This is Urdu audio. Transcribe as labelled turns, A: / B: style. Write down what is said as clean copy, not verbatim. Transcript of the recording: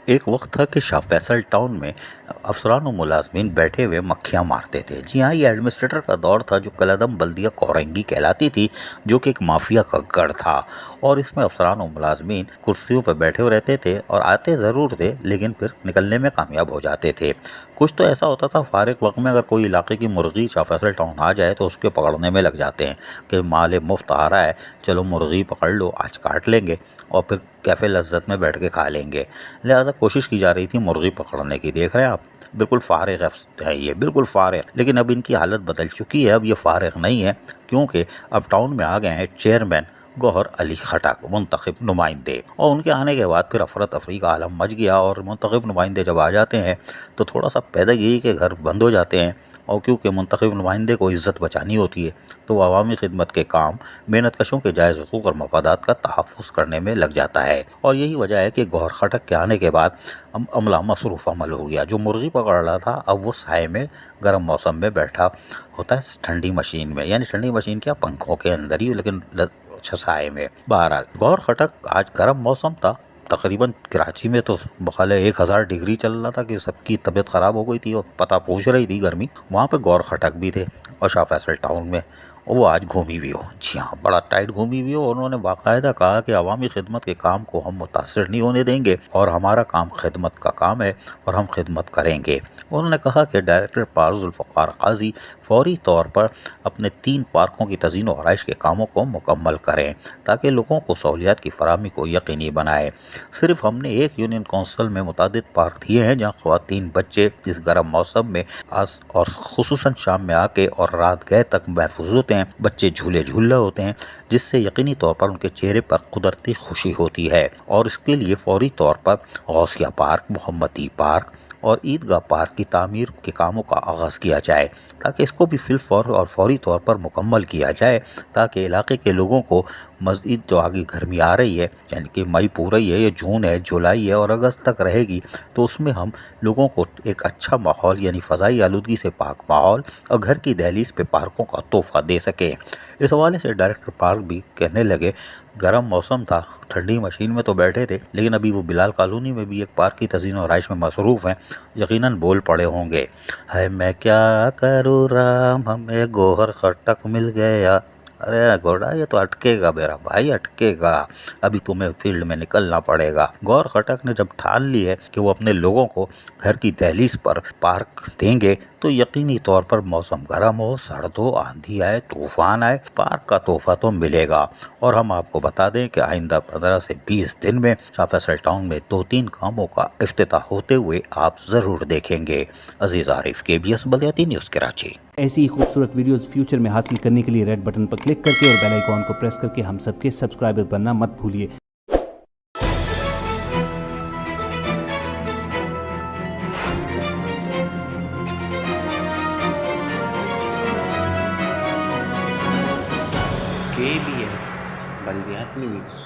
A: ایک وقت تھا کہ شاہ فیصل ٹاؤن میں افسران و ملازمین بیٹھے ہوئے مکھیاں مارتے تھے۔ جی ہاں، یہ ایڈمنسٹریٹر کا دور تھا جو کلعدم بلدیہ کورنگی کہلاتی تھی، جو کہ ایک مافیا کا گڑھ تھا، اور اس میں افسران و ملازمین کرسیوں پہ بیٹھے ہوئے رہتے تھے اور آتے ضرور تھے لیکن پھر نکلنے میں کامیاب ہو جاتے تھے۔ کچھ تو ایسا ہوتا تھا فارغ وقت میں اگر کوئی علاقے کی مرغی شاہ فیصل ٹاؤن آ جائے تو اس کے پکڑنے میں لگ جاتے ہیں کہ مال مفت آ رہا ہے، چلو مرغی پکڑ لو، آج کاٹ لیں گے اور پھر کیفے لذت میں بیٹھ کے کھا لیں گے۔ لہٰذا کوشش کی جا رہی تھی مرغی پکڑنے کی۔ دیکھ رہے ہیں آپ، بالکل فارغ ہے، یہ بالکل فارغ، لیکن اب ان کی حالت بدل چکی ہے۔ اب یہ فارغ نہیں ہے کیونکہ اب ٹاؤن میں آ گئے ہیں چیئرمین گوہر علی خٹک، منتخب نمائندے، اور ان کے آنے کے بعد پھر افراتفری کا عالم مچ گیا، اور منتخب نمائندے جب آ جاتے ہیں تو تھوڑا سا پیدہ گیری کے گھر بند ہو جاتے ہیں، اور کیونکہ منتخب نمائندے کو عزت بچانی ہوتی ہے تو وہ عوامی خدمت کے کام، محنت کشوں کے جائز حقوق اور مفادات کا تحفظ کرنے میں لگ جاتا ہے۔ اور یہی وجہ ہے کہ گوہر خٹک کے آنے کے بعد عملہ مصروف عمل ہو گیا۔ جو مرغی پکڑ رہا تھا اب وہ سائے میں گرم موسم میں بیٹھا ہوتا ہے ٹھنڈی مشین میں، یعنی ٹھنڈی مشین کیا، پنکھوں کے اندر ہی، لیکن اچھا سائے میں۔ بہرحال گوہر خٹک، آج گرم موسم تھا، تقریباً کراچی میں تو بخالے 1000 ڈگری چل رہا تھا کہ سب کی طبیعت خراب ہو گئی تھی اور پتہ پوچھ رہی تھی گرمی۔ وہاں پہ گوہر خٹک بھی تھے اور شاہ فیصل ٹاؤن میں، اور وہ آج گھومی بھی ہو، جی ہاں بڑا ٹائٹ گھومی بھی ہو۔ انہوں نے باقاعدہ کہا کہ عوامی خدمت کے کام کو ہم متاثر نہیں ہونے دیں گے اور ہمارا کام خدمت کا کام ہے اور ہم خدمت کریں گے۔ انہوں نے کہا کہ ڈائریکٹر پارک ذوالفقار قاضی فوری طور پر اپنے 3 پارکوں کی تزئین و آرائش کے کاموں کو مکمل کریں تاکہ لوگوں کو سہولیات کی فراہمی کو یقینی بنائے۔ صرف ہم نے ایک یونین کونسل میں متعدد پارک دیے ہیں جہاں خواتین بچے اس گرم موسم میں اور خصوصاً شام میں آ کے اور رات گئے تک محفوظ ہوتے ہیں۔ بچے جھولے جھول رہے ہوتے ہیں جس سے یقینی طور پر ان کے چہرے پر قدرتی خوشی ہوتی ہے، اور اس کے لیے فوری طور پر غوثیہ پارک، محمدی پارک اور عیدگاہ پارک کی تعمیر کے کاموں کا آغاز کیا جائے تاکہ اس کو بھی فی الفور اور فوری طور پر مکمل کیا جائے تاکہ علاقے کے لوگوں کو مزید جو آگے گرمی آ رہی ہے، یعنی کہ مئی پورا ہی ہے، یہ جون ہے، جولائی ہے اور اگست تک رہے گی، تو اس میں ہم لوگوں کو ایک اچھا ماحول یعنی فضائی آلودگی سے پاک ماحول اور گھر کی دہلیز پہ پارکوں کا تحفہ دے سکیں۔ اس حوالے سے ڈائریکٹر پارک بھی کہنے لگے، گرم موسم تھا، ٹھنڈی مشین میں تو بیٹھے تھے لیکن ابھی وہ بلال کالونی میں بھی ایک پارک کی تزئین و آرائش میں مصروف ہیں، یقیناً بول پڑے ہوں گے، ہے میں کیا کروں رام، ہمیں گوہر خٹک مل گیا۔ ارے گوڑا، یہ تو اٹکے گا میرا بھائی، اٹکے گا، ابھی تمہیں فیلڈ میں نکلنا پڑے گا۔ گوہر خٹک نے جب ٹھان لی ہے کہ وہ اپنے لوگوں کو گھر کی دہلیز پر پارک دیں گے تو یقینی طور پر موسم گرم ہو، سرد ہو، آندھی آئے، طوفان آئے، پارک کا تحفہ تو ملے گا۔ اور ہم آپ کو بتا دیں کہ آئندہ 15 سے 20 دن میں شاہ فیصل ٹاؤن میں 2-3 کاموں کا افتتاح ہوتے ہوئے آپ ضرور دیکھیں گے۔ عزیز عارف، KBS بلدیاتی نیوز کراچی۔
B: ایسی ہی خوبصورت ویڈیوز فیوچر میں حاصل کرنے کے لیے ریڈ بٹن پر کلک کر کے اور بیل آئیکن کو پریس کر کے ہم سب کے سبسکرائبر بننا مت بھولیے۔
C: KBS بلدیاتی نیوز۔